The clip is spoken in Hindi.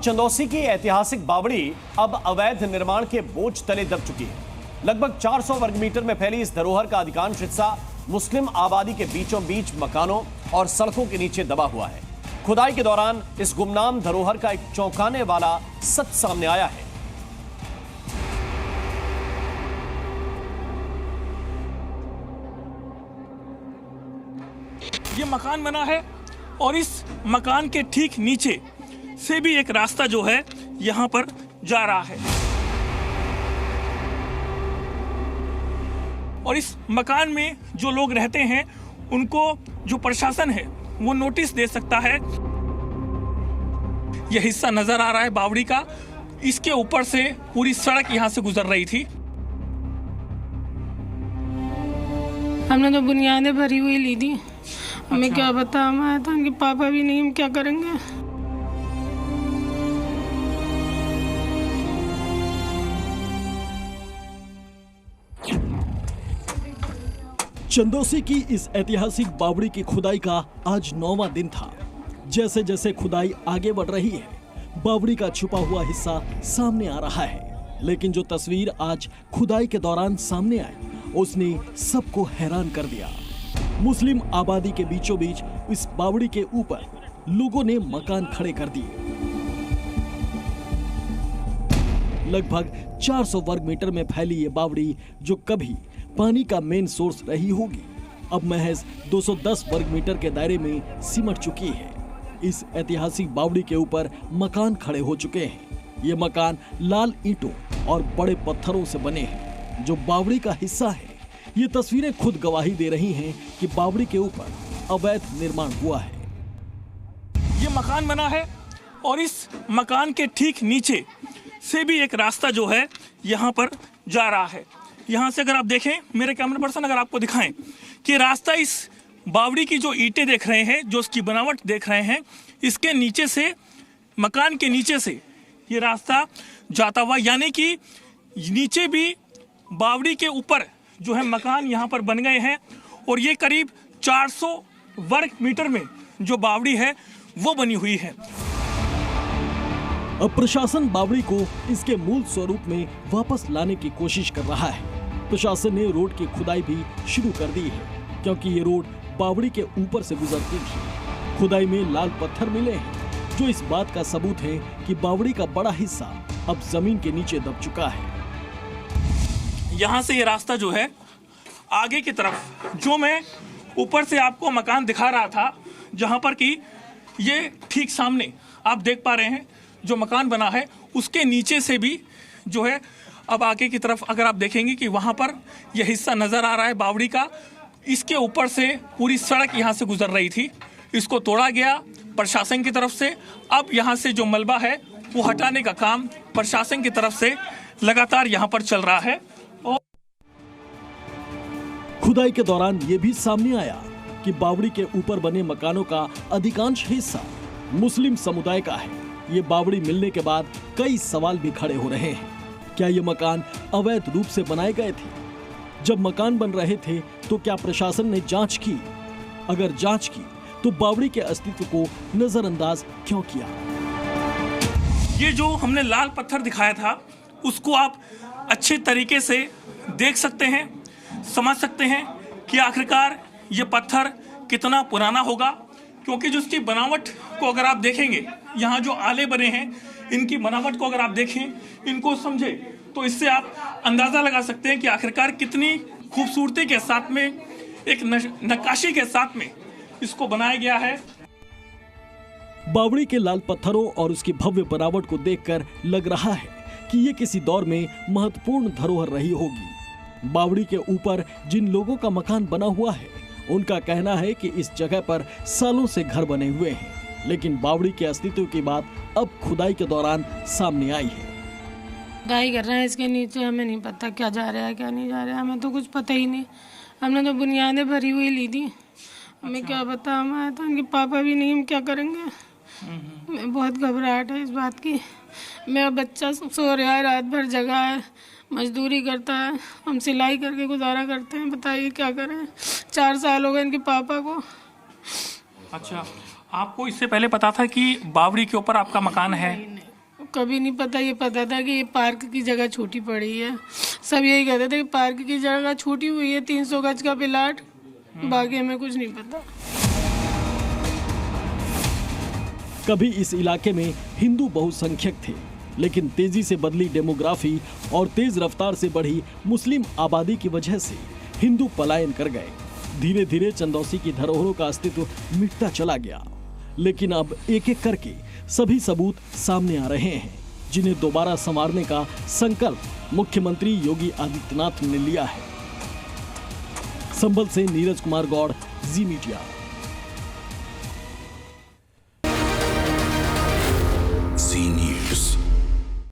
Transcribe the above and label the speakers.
Speaker 1: चंदौसी की ऐतिहासिक बावड़ी अब अवैध निर्माण के बोझ तले दब चुकी है। लगभग 400 वर्ग मीटर में फैली इस धरोहर का अधिकांश हिस्सा मुस्लिम आबादी के बीचों बीच मकानों और सड़कों के नीचे दबा हुआ है। खुदाई के दौरान इस गुमनाम धरोहर का एक चौंकाने वाला सच सामने आया है।
Speaker 2: ये मकान बना है और इस मकान के ठीक नीचे से भी एक रास्ता जो है यहाँ पर जा रहा है और इस मकान में जो लोग रहते हैं उनको जो प्रशासन है वो नोटिस दे सकता है। यह हिस्सा नजर आ रहा है बावड़ी का, इसके ऊपर से पूरी सड़क यहाँ से गुजर रही थी।
Speaker 3: हमने तो बुनियादें भरी हुई ली थी। हमें क्या पता, हम आया था कि पापा भी नहीं, हम क्या करेंगे।
Speaker 4: चंदौसी की इस ऐतिहासिक बावड़ी की खुदाई का आज 9वां दिन था। जैसे जैसे खुदाई आगे बढ़ रही है, बावड़ी का छुपा हुआ हिस्सा सामने आ रहा है। लेकिन जो तस्वीर आज खुदाई के दौरान सामने आई, उसने सबको हैरान कर दिया। मुस्लिम आबादी के बीचों बीच इस बावड़ी के ऊपर लोगों ने मकान खड़े कर दिए। लगभग 400 वर्ग मीटर में फैली ये बावड़ी, जो कभी पानी का मेन सोर्स रही होगी, अब महज 210 वर्ग मीटर के दायरे में सिमट चुकी है। इस ऐतिहासिक बावड़ी के ऊपर मकान खड़े हो चुके हैं। ये मकान लाल ईंटों और बड़े पत्थरों से बने हैं, जो बावड़ी का हिस्सा है। ये तस्वीरें खुद गवाही दे रही हैं कि बावड़ी के ऊपर अवैध निर्माण हुआ है।
Speaker 2: ये मकान बना है और इस मकान के ठीक नीचे से भी एक रास्ता जो है यहाँ पर जा रहा है। यहाँ से अगर आप देखें, मेरे कैमरा पर्सन अगर आपको दिखाएं कि रास्ता इस बावड़ी की जो ईंटें देख रहे हैं, जो उसकी बनावट देख रहे हैं, इसके नीचे से, मकान के नीचे से ये रास्ता जाता हुआ, यानी कि नीचे भी बावड़ी के ऊपर जो है मकान यहाँ पर बन गए हैं और ये करीब 400 वर्ग मीटर में जो बावड़ी है वो बनी हुई है।
Speaker 4: अब प्रशासन बावड़ी को इसके मूल स्वरूप में वापस लाने की कोशिश कर रहा है। प्रशासन ने रोड की खुदाई भी शुरू कर दी है, क्योंकि ये रोड बावड़ी के ऊपर से गुजरती थी। खुदाई में लाल पत्थर मिले हैं, जो इस बात का सबूत है कि बावड़ी का बड़ा हिस्सा अब जमीन के नीचे दब चुका है।
Speaker 2: यहाँ से ये रास्ता जो है आगे की तरफ, जो मैं ऊपर से आपको मकान दिखा रहा था, जहाँ पर कि ये ठीक सामने आप देख पा रहे हैं जो मकान बना है, उसके नीचे से भी जो है अब आगे की तरफ अगर आप देखेंगे कि वहाँ पर यह हिस्सा नज़र आ रहा है बावड़ी का, इसके ऊपर से पूरी सड़क यहाँ से गुजर रही थी। इसको तोड़ा गया प्रशासन की तरफ से। अब यहाँ से जो मलबा है वो हटाने का काम प्रशासन की तरफ से लगातार यहाँ पर चल रहा है। और
Speaker 4: खुदाई के दौरान ये भी सामने आया कि बावड़ी के ऊपर बने मकानों का अधिकांश हिस्सा मुस्लिम समुदाय का है। ये बावड़ी मिलने के बाद कई सवाल भी खड़े हो रहे हैं। क्या ये मकान अवैध रूप से बनाए गए थे? जब मकान बन रहे थे तो क्या प्रशासन ने जांच की? अगर जांच की तो बावड़ी के अस्तित्व को नजरअंदाज क्यों किया?
Speaker 2: ये जो हमने लाल पत्थर दिखाया था, उसको आप अच्छे तरीके से देख सकते हैं, समझ सकते हैं कि आखिरकार ये पत्थर कितना पुराना होगा, क्योंकि जो उसकी बनावट को अगर आप देखेंगे, यहाँ जो आले बने हैं, इनकी बनावट को अगर आप देखें, इनको समझे, तो इससे आप अंदाज़ा लगा सकते हैं कि आखिरकार कितनी खूबसूरती के साथ में, एक नक्काशी के साथ में इसको बनाया गया है।
Speaker 4: बावड़ी के लाल पत्थरों और उसकी भव्य बनावट को देखकर लग रहा है कि ये किसी दौर में महत्वपूर्ण धरोहर रही होगी। बावड़ी के ऊपर जिन लोगों का मकान बना हुआ है, उनका कहना है कि इस जगह पर सालों से घर बने हुए हैं, लेकिन बावड़ी के अस्तित्व की बात अब खुदाई के दौरान सामने आई है।
Speaker 3: खुदाई कर रहे हैं इसके नीचे, हमें नहीं पता क्या जा रहा है क्या नहीं जा रहा है, हमें तो कुछ पता ही नहीं। हमने तो बुनियादें भरी हुई ली थी। हमें क्या पता, हम आया था कि पापा भी नहीं, हम क्या करेंगे। हमें बहुत घबराहट है इस बात की। मेरा बच्चा सो रहा है, रात भर जगा है, मजदूरी करता है, हम सिलाई करके गुजारा करते हैं। बताइए क्या करें। 4 साल हो गए इनके पापा को।
Speaker 2: अच्छा, आपको इससे पहले पता था कि बावड़ी के ऊपर आपका मकान है?
Speaker 3: कभी नहीं पता, ये पता था कि ये पार्क की जगह छोटी पड़ी है। सब यही कहते थे कि पार्क की जगह छोटी हुई है, 300 गज का प्लाट, बाकी हमें कुछ नहीं पता।
Speaker 4: कभी इस इलाके में हिंदू बहुसंख्यक थे, लेकिन तेजी से बदली डेमोग्राफी और तेज रफ्तार से बढ़ी मुस्लिम आबादी की वजह से हिंदू पलायन कर गए। धीरे धीरे चंदौसी की धरोहरों का अस्तित्व मिटता चला गया, लेकिन अब एक एक करके सभी सबूत सामने आ रहे हैं, जिन्हें दोबारा संवारने का संकल्प मुख्यमंत्री योगी आदित्यनाथ ने लिया है। संभल से नीरज कुमार गौड़, जी मीडिया।